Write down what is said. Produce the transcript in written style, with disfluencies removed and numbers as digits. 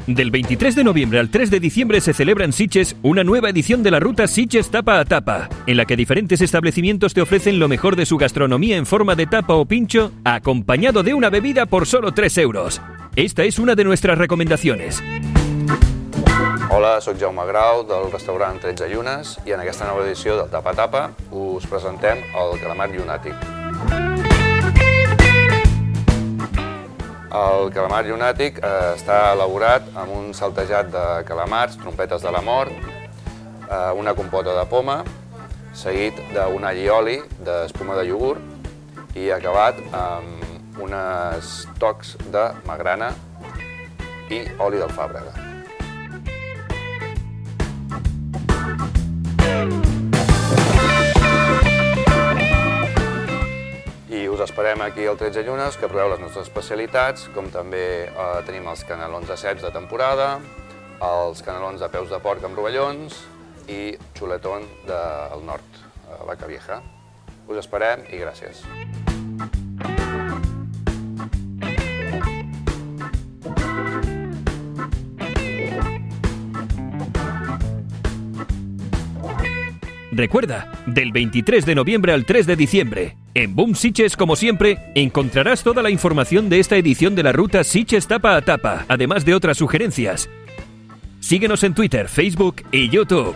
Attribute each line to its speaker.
Speaker 1: Del 23 de noviembre al 3 de diciembre se celebra en Sitges una nueva edición de la ruta Sitges Tapa a Tapa, en la que diferentes establecimientos te ofrecen lo mejor de su gastronomía en forma de tapa o pincho, acompañado de una bebida por solo 3 euros. Esta és una de nuestras recomendaciones.
Speaker 2: Hola, soc Jaume Grau del restaurant 13 Llunes i en aquesta nova edició del Tapa a Tapa us presentem el calamar llunàtic. El calamar llunàtic està elaborat amb un saltejat de calamars, trompetes de la mort, una compota de poma, seguit d'un all i oli d'espuma de iogurt i acabat amb uns tocs de magrana i oli d'alfàbrega. I us esperem aquí al 13 Llunes, que proveu les nostres especialitats, com també tenim els canelons assets de temporada, els canelons de peus de porc amb rovellons i xuletón del nord, Vaca Vieja. Us esperem i gràcies.
Speaker 1: Recuerda, del 23 de noviembre al 3 de diciembre, en Boom Sitges, como siempre, encontrarás toda la información de esta edición de la ruta Sitges Tapa a Tapa, además de otras sugerencias. Síguenos en Twitter, Facebook y YouTube.